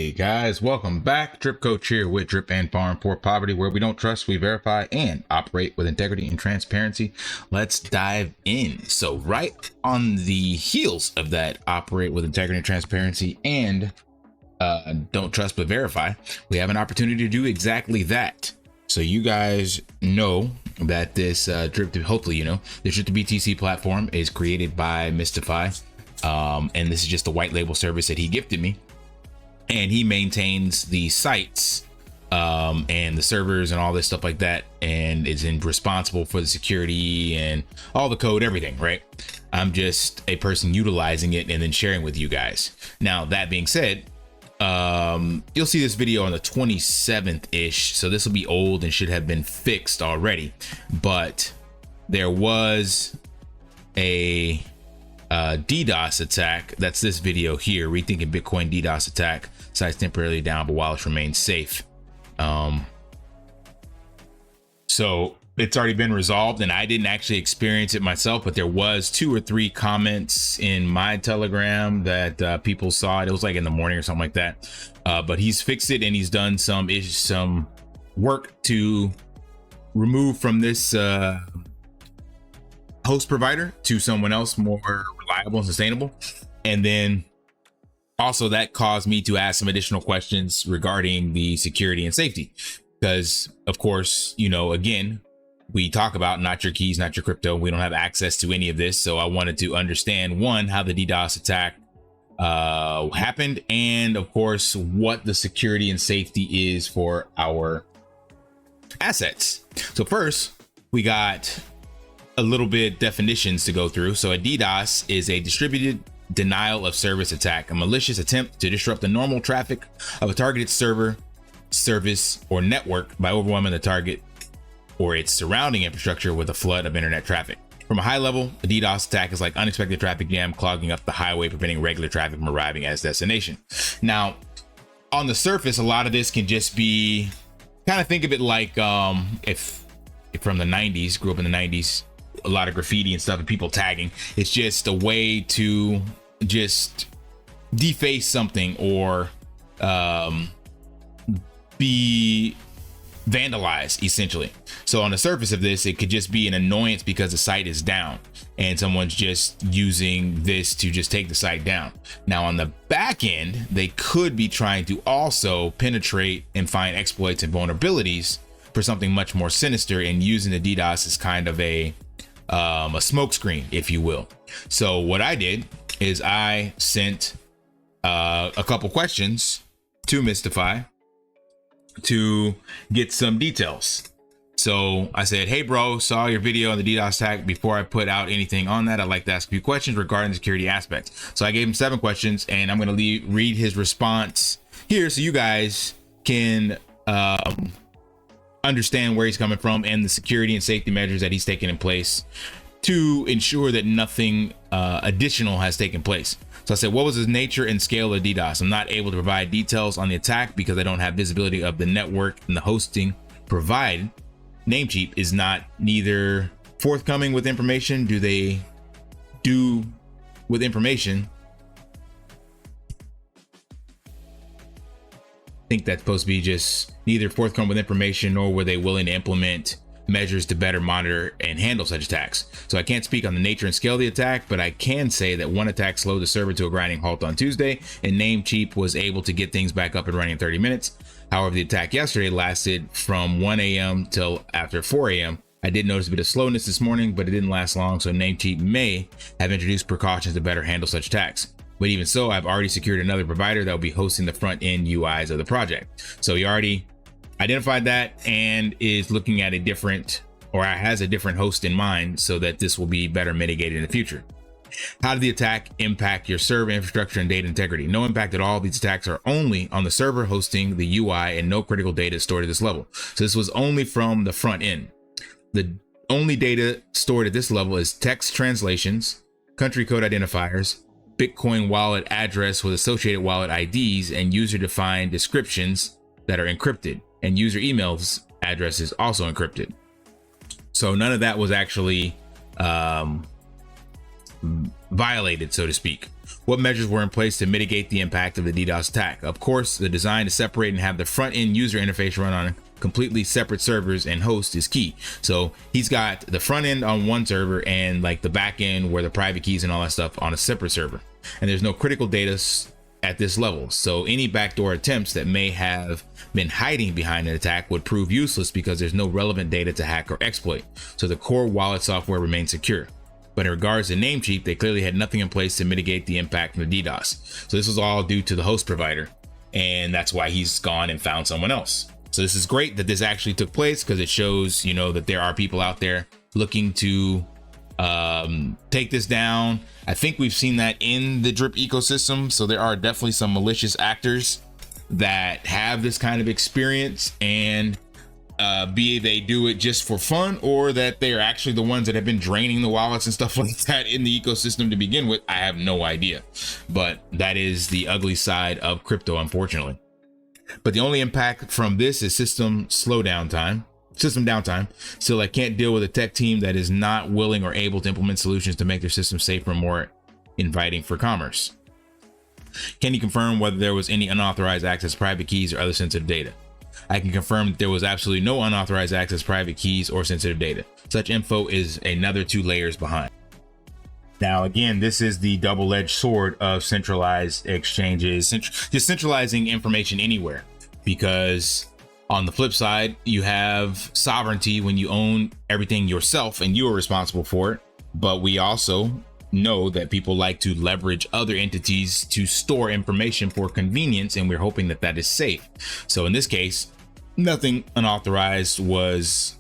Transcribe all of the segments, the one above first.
Hey guys, welcome back. DripCoach here with Drip and Farm for Poverty, where we don't trust, we verify, and operate with integrity and transparency. Let's dive in. So right on the heels of that, operate with integrity and transparency, and don't trust but verify, we have an opportunity to do exactly that. So you guys know that this hopefully you know, the Drip2BTC platform is created by Mystify. And this is just a white label service that he gifted me, and he maintains the sites and the servers and all this stuff like that, and is responsible for the security and all the code, everything, right? I'm just a person utilizing it and then sharing with you guys. Now, that being said, you'll see this video on the 27th ish, so this will be old and should have been fixed already, but there was a DDoS attack. That's this video here, rethinking Bitcoin DDoS attack, sites temporarily down but wallets remain safe. So it's already been resolved, and I didn't actually experience it myself, but there was 2 or 3 comments in my Telegram that people saw it. It was like in the morning or something like that, but he's fixed it, and he's done some work to remove from this host provider to someone else more reliable and sustainable. And then also that caused me to ask some additional questions regarding the security and safety, because of course, you know, again, we talk about not your keys, not your crypto. We don't have access to any of this. So I wanted to understand, one, how the DDoS attack happened, and of course what the security and safety is for our assets. So first, we got a little bit definitions to go through. So a DDoS is a distributed denial of service attack, a malicious attempt to disrupt the normal traffic of a targeted server, service, or network by overwhelming the target or its surrounding infrastructure with a flood of internet traffic. From a high level, a DDoS attack is like unexpected traffic jam clogging up the highway, preventing regular traffic from arriving at its destination. Now, on the surface, a lot of this can just be, kind of think of it like if from the 90s, grew up in the 90s, a lot of graffiti and stuff and people tagging. It's just a way to just deface something or be vandalized, essentially. So on the surface of this, it could just be an annoyance because the site is down and someone's just using this to just take the site down. Now on the back end, they could be trying to also penetrate and find exploits and vulnerabilities for something much more sinister, and using the DDoS as kind of a smoke screen, if you will. So what I did is I sent a couple questions to Mystify to get some details. So I said, hey bro, saw your video on the DDoS attack. Before I put out anything on that, I'd like to ask a few questions regarding the security aspects. So I gave him 7 questions, and I'm going to read his response here so you guys can understand where he's coming from and the security and safety measures that he's taken in place to ensure that nothing additional has taken place. So I said, what was the nature and scale of DDoS? I'm not able to provide details on the attack because I don't have visibility of the network and the hosting provided. Namecheap is neither forthcoming with information. Do they do with information? I think that's supposed to be just neither forthcoming with information, nor were they willing to implement measures to better monitor and handle such attacks. So I can't speak on the nature and scale of the attack, but I can say that one attack slowed the server to a grinding halt on Tuesday, and Namecheap was able to get things back up and running in 30 minutes. However, the attack yesterday lasted from 1 a.m. till after 4 a.m. I did notice a bit of slowness this morning, but it didn't last long, so Namecheap may have introduced precautions to better handle such attacks. But even so, I've already secured another provider that will be hosting the front end UIs of the project. So he already identified that and is looking at a different, or has a different host in mind, so that this will be better mitigated in the future. How did the attack impact your server infrastructure and data integrity? No impact at all. These attacks are only on the server hosting the UI, and no critical data is stored at this level. So this was only from the front end. The only data stored at this level is text translations, country code identifiers, Bitcoin wallet address with associated wallet IDs, and user-defined descriptions that are encrypted, and user emails addresses also encrypted. So none of that was actually violated, so to speak. What measures were in place to mitigate the impact of the DDoS attack? Of course, the design to separate and have the front end user interface run on completely separate servers and host is key. So he's got the front end on one server and like the back end where the private keys and all that stuff on a separate server. And there's no critical data at this level. So any backdoor attempts that may have been hiding behind an attack would prove useless because there's no relevant data to hack or exploit. So the core wallet software remains secure. But in regards to Namecheap, they clearly had nothing in place to mitigate the impact from the DDoS. So this was all due to the host provider. And that's why he's gone and found someone else. So this is great that this actually took place because it shows, you know, that there are people out there looking to take this down. I think we've seen that in the Drip ecosystem. So there are definitely some malicious actors that have this kind of experience, and be they do it just for fun or that they are actually the ones that have been draining the wallets and stuff like that in the ecosystem to begin with. I have no idea, but that is the ugly side of crypto, unfortunately. But the only impact from this is system downtime. Still, I can't deal with a tech team that is not willing or able to implement solutions to make their system safer and more inviting for commerce. Can you confirm whether there was any unauthorized access, private keys, or other sensitive data? I can confirm that there was absolutely no unauthorized access, private keys, or sensitive data. Such info is another 2 layers behind. Now, again, this is the double-edged sword of centralized exchanges, just centralizing information anywhere, because on the flip side, you have sovereignty when you own everything yourself and you are responsible for it. But we also know that people like to leverage other entities to store information for convenience, and we're hoping that that is safe. So in this case, nothing unauthorized was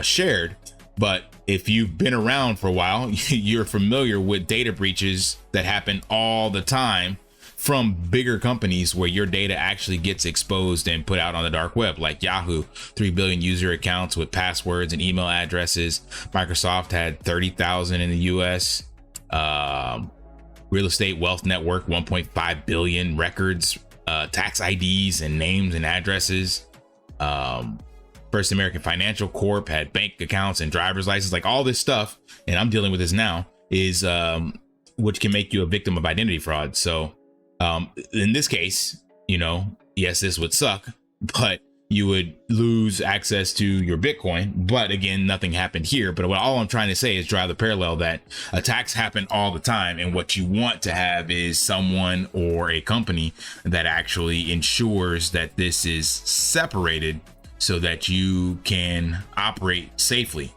shared. But if you've been around for a while, you're familiar with data breaches that happen all the time from bigger companies where your data actually gets exposed and put out on the dark web, like Yahoo, 3 billion user accounts with passwords and email addresses. Microsoft had 30,000 in the US. Real Estate Wealth Network, 1.5 billion records, tax IDs and names and addresses. First American Financial Corp had bank accounts and driver's license, like all this stuff. And I'm dealing with this now is, which can make you a victim of identity fraud. So, in this case, you know, yes, this would suck, but you would lose access to your Bitcoin. But again, nothing happened here. But all I'm trying to say is draw the parallel that attacks happen all the time. And what you want to have is someone or a company that actually ensures that this is separated so that you can operate safely.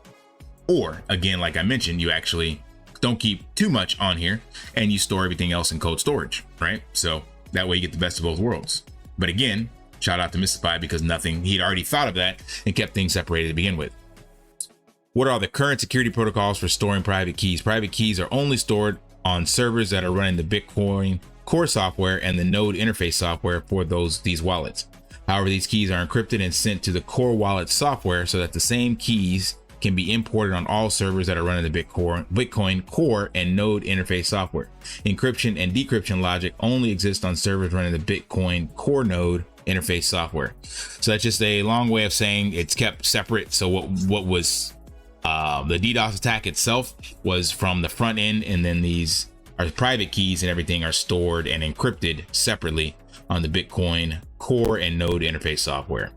Or again, like I mentioned, you actually don't keep too much on here and you store everything else in cold storage, right? So that way you get the best of both worlds. But again, shout out to Mystify because he'd already thought of that and kept things separated to begin with. What are the current security protocols for storing private keys? Private keys are only stored on servers that are running the Bitcoin core software and the node interface software for these wallets. However, these keys are encrypted and sent to the core wallet software so that the same keys can be imported on all servers that are running the Bitcoin core and node interface software. Encryption and decryption logic only exist on servers running the Bitcoin core node interface software. So that's just a long way of saying it's kept separate. So what was the DDoS attack itself was from the front end, and then these are private keys and everything are stored and encrypted separately on the Bitcoin core and node interface software.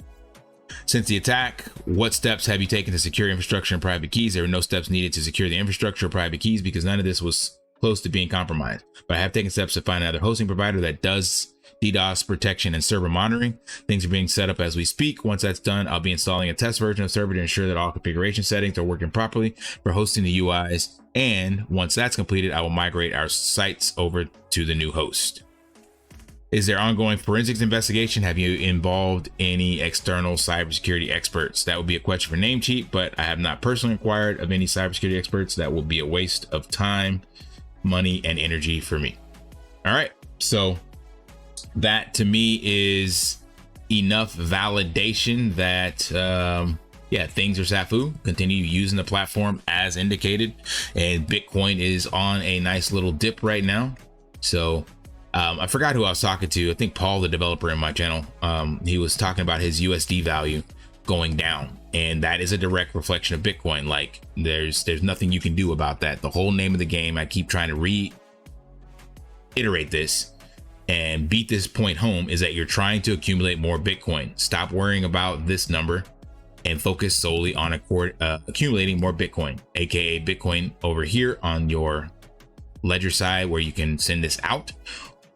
Since the attack, what steps have you taken to secure infrastructure and private keys? There were no steps needed to secure the infrastructure or private keys because none of this was close to being compromised. But I have taken steps to find another hosting provider that does DDoS protection and server monitoring. Things are being set up as we speak. Once that's done, I'll be installing a test version of server to ensure that all configuration settings are working properly for hosting the UIs. And once that's completed, I will migrate our sites over to the new host. Is there ongoing forensics investigation? Have you involved any external cybersecurity experts? That would be a question for Namecheap, but I have not personally inquired of any cybersecurity experts. That will be a waste of time, money, and energy for me. All right, so that to me is enough validation that yeah, things are SAFU. Continue using the platform as indicated, and Bitcoin is on a nice little dip right now. So I forgot who I was talking to. I think Paul, the developer in my channel, he was talking about his USD value going down, and that is a direct reflection of Bitcoin. Like there's nothing you can do about that. The whole name of the game, I keep trying to iterate this and beat this point home is that you're trying to accumulate more Bitcoin. Stop worrying about this number and focus solely on accumulating more Bitcoin, aka Bitcoin over here on your ledger side where you can send this out,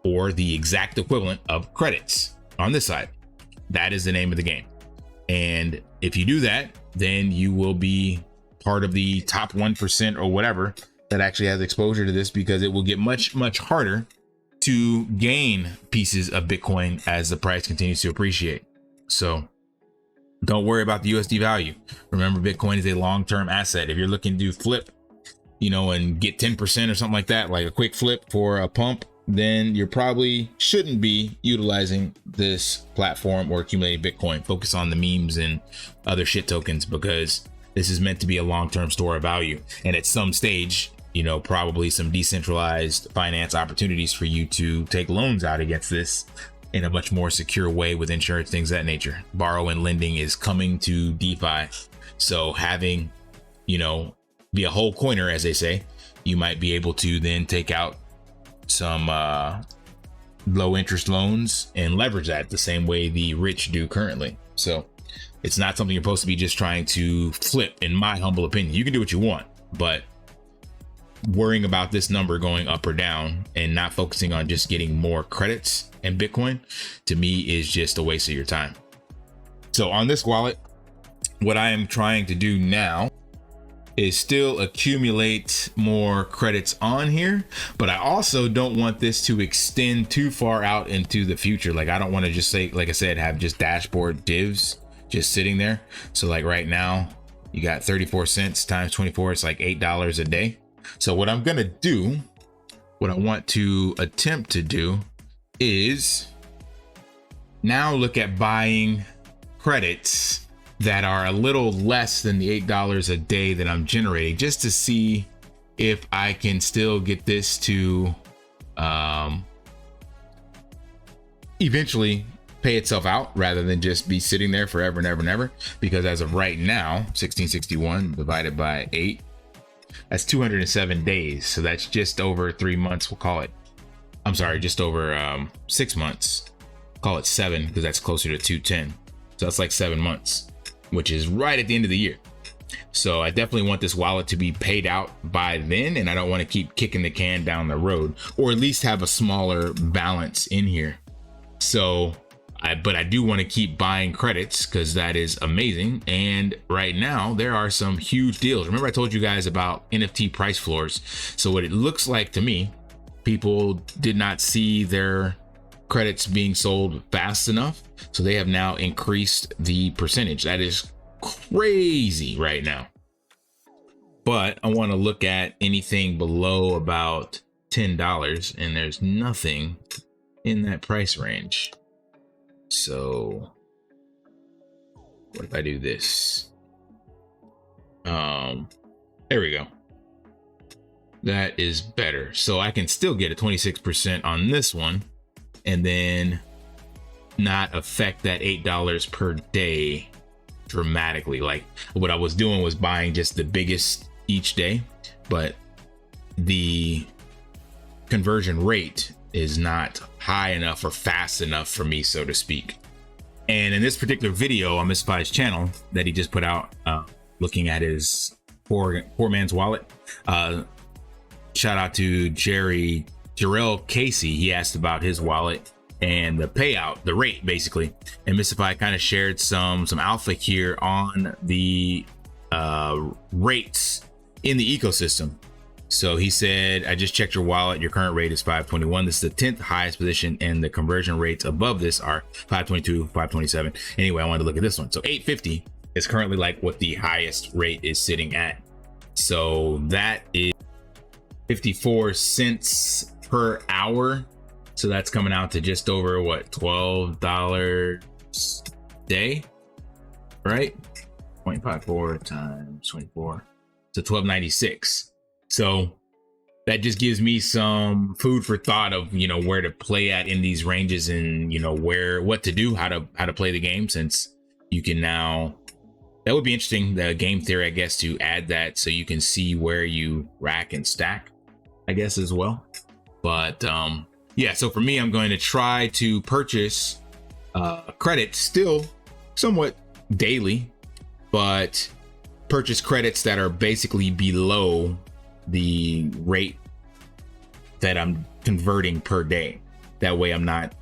or the exact equivalent of credits on this side. That is the name of the game. And if you do that, then you will be part of the top 1% or whatever that actually has exposure to this, because it will get much, much harder to gain pieces of Bitcoin as the price continues to appreciate. So don't worry about the USD value. Remember, Bitcoin is a long-term asset. If you're looking to flip, you know, and get 10% or something like that, like a quick flip for a pump, then you probably shouldn't be utilizing this platform or accumulating Bitcoin. Focus on the memes and other shit tokens, because this is meant to be a long-term store of value. And at some stage, you know, probably some decentralized finance opportunities for you to take loans out against this in a much more secure way with insurance, things of that nature. Borrow and lending is coming to DeFi. So having, you know, be a whole coiner, as they say, you might be able to then take out some low interest loans and leverage that the same way the rich do currently. So it's not something you're supposed to be just trying to flip, in my humble opinion. You can do what you want, but worrying about this number going up or down and not focusing on just getting more credits and Bitcoin, to me, is just a waste of your time. So on this wallet, what I am trying to do now is still accumulate more credits on here, but I also don't want this to extend too far out into the future. Like, I don't want to just say, like I said, have just dashboard divs just sitting there. So like right now you got 34 cents times 24, it's like $8 a day. So what I'm gonna do, what I want to attempt to do, is now look at buying credits that are a little less than the $8 a day that I'm generating, just to see if I can still get this to eventually pay itself out, rather than just be sitting there forever and ever and ever. Because as of right now, 1661 divided by 8, that's 207 days. So that's just over 3 months. We'll call it, I'm sorry, just over 6 months. Call it 7, because that's closer to 210. So that's like 7 months, which is right at the end of the year. So I definitely want this wallet to be paid out by then, and I don't want to keep kicking the can down the road, or at least have a smaller balance in here. So but I do want to keep buying credits, because that is amazing. And right now there are some huge deals. Remember I told you guys about NFT price floors. So what it looks like to me, people did not see their credits being sold fast enough, so they have now increased the percentage. That is crazy right now. But I want to look at anything below about $10, and there's nothing in that price range. So what if I do this? There we go. That is better. So I can still get a 26% on this one, and then not affect that $8 per day dramatically. Like what I was doing was buying just the biggest each day, but the conversion rate is not high enough or fast enough for me, so to speak. And in this particular video on Mystify's channel that he just put out, looking at his poor man's wallet, shout out to Jarrell Casey. He asked about his wallet and the payout, the rate basically. And Mystify kind of shared some alpha here on the rates in the ecosystem. So he said, I just checked your wallet. Your current rate is 521. This is the 10th highest position, and the conversion rates above this are 522, 527. Anyway, I wanted to look at this one. So 850 is currently like what the highest rate is sitting at. So that is 54 cents per hour. So that's coming out to just over what, $12 a day, right? 0.54 times 24, so $12.96. So that just gives me some food for thought of, you know, where to play at in these ranges, and, you know, what to do, how to play the game, since you can now, that would be interesting, the game theory, I guess, to add that so you can see where you rack and stack, I guess, as well. But yeah, so for me, I'm going to try to purchase credit still somewhat daily, but purchase credits that are basically below the rate that I'm converting per day. That way I'm not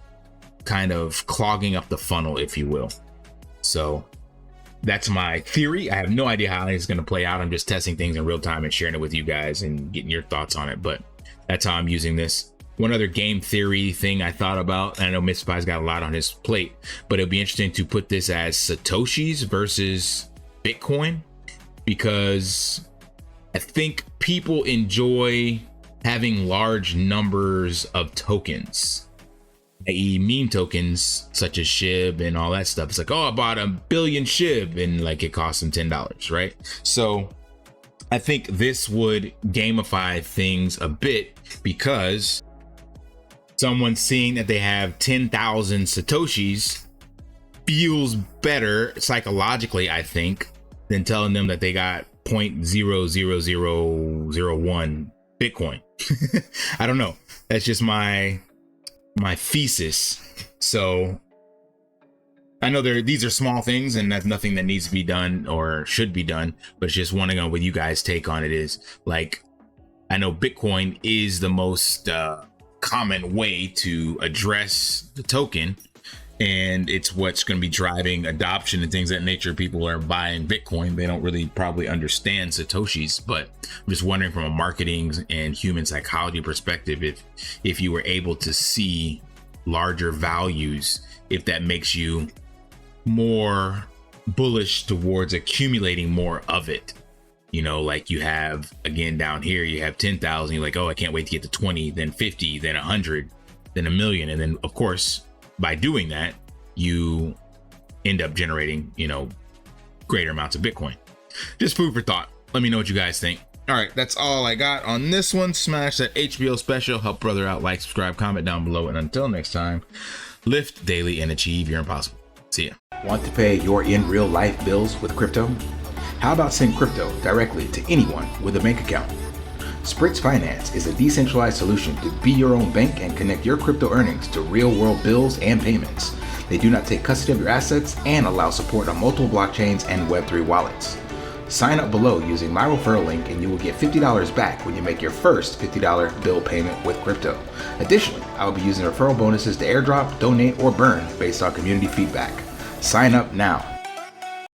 kind of clogging up the funnel, if you will. So that's my theory. I have no idea how it's going to play out. I'm just testing things in real time and sharing it with you guys and getting your thoughts on it. But that's how I'm using this. One other game theory thing I thought about, and I know Mr. Spy's got a lot on his plate, but it'll be interesting to put this as Satoshis versus Bitcoin, because I think people enjoy having large numbers of tokens, i.e. meme tokens such as SHIB and all that stuff. It's like, oh, I bought 1 billion SHIB and like it cost them $10, right? So I think this would gamify things a bit, because someone seeing that they have 10,000 Satoshis feels better psychologically, I think, than telling them that they got 0.00001 Bitcoin. I don't know. That's just my thesis. So I know these are small things and that's nothing that needs to be done or should be done, but it's just wondering on what you guys take on it is. Like, I know Bitcoin is the most common way to address the token, and it's what's going to be driving adoption and things of that nature. People are buying Bitcoin. They don't really probably understand Satoshis, but I'm just wondering from a marketing and human psychology perspective, if you were able to see larger values, if that makes you more bullish towards accumulating more of it. You know, like you have, again, down here, you have 10,000. You're like, oh, I can't wait to get to 20, then 50, then 100, then 1 million. And then, of course, by doing that, you end up generating, you know, greater amounts of Bitcoin. Just food for thought. Let me know what you guys think. All right, that's all I got on this one. Smash that HBO special. Help brother out. Like, subscribe, comment down below. And until next time, lift daily and achieve your impossible. See ya. Want to pay your in real life bills with crypto? How about send crypto directly to anyone with a bank account? SPRITZ Finance is a decentralized solution to be your own bank and connect your crypto earnings to real-world bills and payments. They do not take custody of your assets and allow support on multiple blockchains and Web3 wallets. Sign up below using my referral link and you will get $50 back when you make your first $50 bill payment with crypto. Additionally, I will be using referral bonuses to airdrop, donate, or burn based on community feedback. Sign up now.